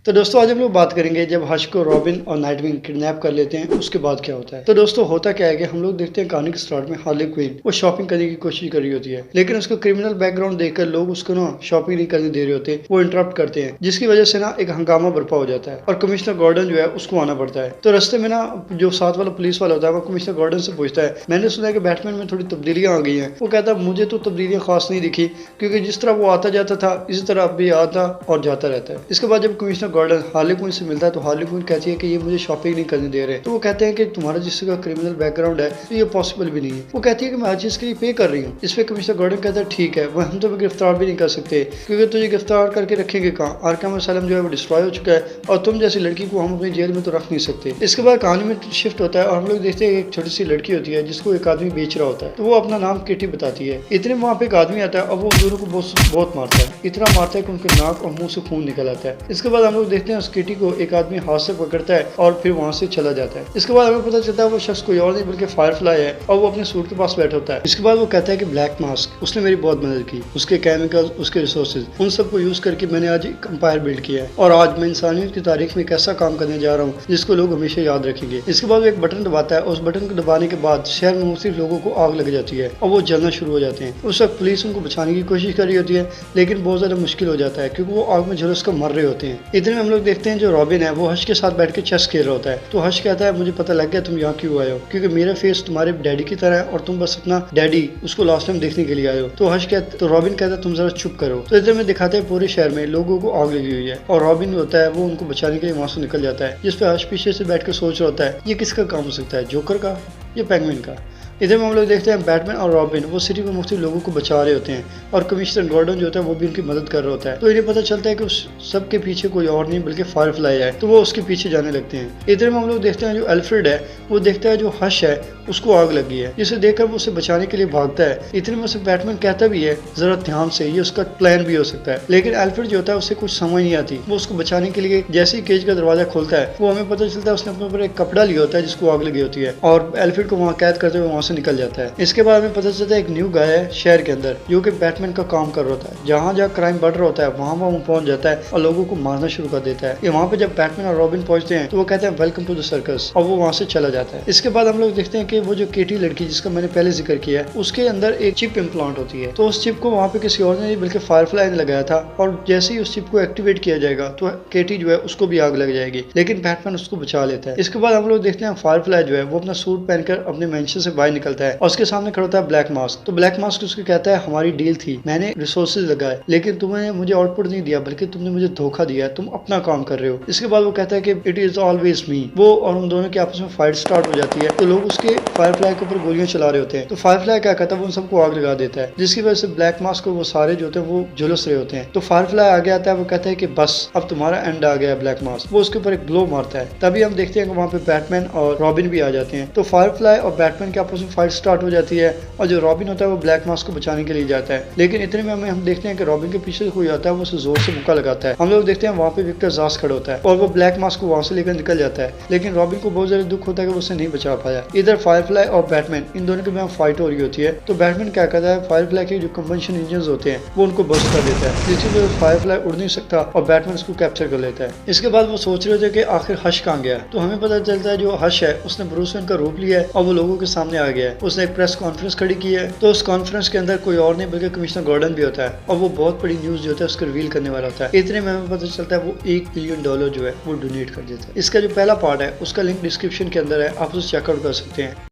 तो दोस्तों आज हम लोग बात करेंगे जब हश को रॉबिन और नाइटविंग किडनैप कर लेते हैं उसके बाद क्या होता है। तो दोस्तों होता क्या है कि हम लोग देखते हैं कहानी के स्टार्ट में हार्ली क्विन वो शॉपिंग करने की कोशिश कर रही होती है, लेकिन उसका क्रिमिनल बैकग्राउंड देखकर लोग उसको ना शॉपिंग नहीं करने दे रहे होते, वो इंटरप्ट करते हैं, जिसकी वजह से ना एक हंगामा बर्पा हो जाता है और कमिश्नर गॉर्डन जो है उसको आना पड़ता है। तो रास्ते में ना जो साथ वाला पुलिस वाला होता है वो कमिश्नर गॉर्डन से पूछता है, मैंने सुना है कि बैटमैन में थोड़ी तब्दीलियां आ गई हैं। वो कहता है मुझे तो तब्दीलियां खास नहीं दिखी, क्योंकि जिस तरह वो आता जाता था इसी तरह अब भी आता और जाता रहता है। इसके बाद जब कमिश्नर गॉर्डन हार्ली क्विन से मिलता है तो हार्ली क्विन कहती है कि ये मुझे शॉपिंग नहीं करने दे रहे। तो वो कहते हैं कि तुम्हारा जिसका क्रिमिनल बैकग्राउंड है तो ये पॉसिबल भी नहीं है। वो कहती है कि मैं हर चीज के लिए पे कर रही हूँ। इस पे कमिश्नर गॉर्डन कहता है ठीक है, वह हम तो गिरफ्तार भी नहीं कर सकते, क्योंकि तुझे गिरफ्तार करके रखेंगे कहाँ, आर्कम असलम जो है वो डिस्ट्रॉय हो चुका है और तुम जैसी लड़की को हम अपनी जेल में तो रख नहीं सकते। इसके बाद कहानी में शिफ्ट होता है और हम लोग देखते हैं एक छोटी सी लड़की होती है जिसको एक आदमी बेच रहा होता है। तो वो अपना नाम किटी बताती है। इतने वहाँ पे एक आदमी आता है और वो दोनों को बहुत मारता है, इतना मारता है कि उनके नाक और मुंह से खून निकल आता है। इसके बाद हम लोग देखते हैं उस किटी को एक आदमी हाथ से पकड़ता है और फिर वहां से चला जाता है। इसके बाद हमें पता चलता है वो शख्स कोई और नहीं बल्कि फायरफ्लाई है और वो अपने सूट के पास बैठा होता है। इसके बाद वो कहता है कि ब्लैक मास्क उसने मेरी बहुत मदद की, उसके केमिकल्स, उसके रिसोर्सेज, उन सबको यूज करके मैंने आज एक एम्पायर बिल्ड किया है और आज मैं इंसानियत की तारीख में एक ऐसा काम करने जा रहा हूँ जिसको लोग हमेशा याद रखेंगे। इसके बाद वो एक बटन दबाता है और उस बटन को दबाने के बाद शहर में मुख्तलिफ लोगों को आग लग जाती है और वो जलना शुरू हो जाते हैं। उस वक्त पुलिस उनको बचाने की कोशिश कर रही होती है, लेकिन बहुत ज्यादा मुश्किल हो जाता है क्योंकि वो आग में झुलस कर मर रहे होते हैं। इतने में हम लोग देखते हैं जो रॉबिन है वो हश के साथ बैठ के चेस खेल रहा होता है। तो हश कहता है मुझे पता लग गया तुम यहाँ क्यों आए हो, क्योंकि मेरा फेस तुम्हारे डैडी की तरह है और तुम बस अपना डैडी उसको लास्ट टाइम देखने के लिए आए हो। तो रॉबिन कहता है तुम जरा चुप करो। तो इधर में दिखाते हैं पूरे शहर में लोगों को आग लगी हुई है और रॉबिन होता है वो उनको बचाने के लिए वहां से निकल जाता है, जिस पे हश पीछे से बैठ कर सोच रहा होता है ये किसका काम हो सकता है, जोकर का या पेंगुइन का। इधर में हम लोग देखते हैं बैटमैन और रॉबिन वो सिटी में मुख्तलिफ लोगों को बचा रहे होते हैं और कमिश्नर गॉर्डन जो होता है वो भी उनकी मदद कर रहा होता है। तो इन्हें पता चलता है कि उस सब के पीछे कोई और नहीं बल्कि फायरफ्लाई है, तो वो उसके पीछे जाने लगते हैं। इधर में हम लोग देखते हैं जो अल्फ्रेड है वो देखता है जो हश है उसको आग लगी है, जिसे देखकर वो उसे बचाने के लिए भागता है। इतने में उसे बैटमैन कहता भी है जरा ध्यान से, ये उसका प्लान भी हो सकता है, लेकिन अल्फ्रेड जो होता है उसे कुछ समझ नहीं आती। वो उसको बचाने के लिए जैसे ही केज का दरवाजा खोलता है वो हमें पता चलता है उसने अपने ऊपर एक कपड़ा लिया होता है जिसको आग लगी होती है और अल्फ्रेड को वहाँ कैद करते हुए वहाँ से निकल जाता है। इसके बाद हमें पता चलता है एक न्यू गाय है शहर के अंदर जो कि बैटमैन का काम कर रहा होता है। जहाँ जहाँ क्राइम बढ़ रहा होता है वहाँ वो पहुंच जाता है और लोगों को मारना शुरू कर देता है। ये वहाँ पे जब बैटमैन और रॉबिन पहुंचते हैं तो वो कहते हैं वेलकम टू द सर्कस और वो वहाँ से चला जाता है। इसके बाद हम लोग देखते हैं कि वो जो केटी लड़की जिसका मैंने पहले जिक्र किया है उसके अंदर एक चिप इम्प्लांट होती है। तो उस चिप को वहाँ पे किसी और ने नहीं बल्कि फायरफ्लाई ने लगाया था और जैसे ही उस चिप को एक्टिवेट किया जाएगा तो केटी जो है उसको भी आग लग जाएगी, लेकिन बैटमैन उसको बचा लेता है। इसके बाद हम लोग देखते हैं फायरफ्लाई जो है वो अपना सूट पहनकर अपने मेंशन से बाहर निकलता है और उसके सामने खड़ा होता है ब्लैक मास्क। तो ब्लैक मास्क उसको कहता है हमारी डील थी, मैंने रिसोर्सेज लगाए लेकिन तुमने मुझे आउटपुट नहीं दिया बल्कि तुमने मुझे धोखा दिया है, तुम अपना काम कर रहे हो। इसके बाद वो कहता है कि इट इज ऑलवेज मी। वो और उन दोनों की आपस में फाइट स्टार्ट हो जाती है। तो लोग उसके फायरफ्लाई के ऊपर गोलियां चला रहे होते हैं। तो फायरफ्लाई क्या करता है वो उन सबको आग लगा देता है, जिसकी वजह से ब्लैक मास्क को वो सारे जो होते हैं वो झुलस रहे होते हैं। तो फायरफ्लाई आगे आता है, वो कहता है कि बस अब तुम्हारा एंड आ गया ब्लैक मास्क। वो उसके ऊपर एक ब्लो मारता है। तभी हम देखते हैं कि वहाँ पे बैटमैन और रॉबिन भी आ जाते हैं। तो फायरफ्लाई और बैटमैन के आपस में फाइट स्टार्ट हो जाती है और जो रॉबिन होता है वो ब्लैक मास्क को बचाने के लिए जाता है, लेकिन इतने में हम देखते हैं कि रॉबिन के पीछे से कोई आता है, वो उसे जोर से मुक्का लगाता है। हम लोग देखते हैं वहाँ पे विक्टर जास खड़ा होता है और वो ब्लैक मास्क को वहाँ से लेकर निकल जाता है, लेकिन रॉबिन को बहुत ज्यादा दुख होता है कि वो उसे नहीं बचा पाया। इधर फायरफ्लाई और बैटमैन इन दोनों के बीच फाइट हो रही होती है। तो बैटमैन क्या करता है, फायरफ्लाई के जो कंबंशन इंजन होते हैं वो उनको बस्ट कर देता है, जिसकी वजह से फायरफ्लाई उड़ नहीं सकता और बैटमैन उसको कैप्चर कर लेता है। इसके बाद वो सोच रहे थे कि आखिर हश कहाँ गया। तो हमें पता चलता है जो हश है उसने ब्रूस वेन का रूप लिया है और वो लोगों के सामने आ गया है। उसने एक प्रेस कॉन्फ्रेंस खड़ी की है। तो उस कॉन्फ्रेंस के अंदर कोई और नहीं बल्कि कमिश्नर गॉर्डन भी होता है और वो बहुत बड़ी न्यूज जो होता है उसको रिवील करने वाला होता है। इतने में हमें पता चलता है वो $1 बिलियन जो है वो डोनेट कर देता है। इसका जो पहला पार्ट है उसका लिंक डिस्क्रिप्शन के अंदर है, आप उसे चेकआउट कर सकते हैं।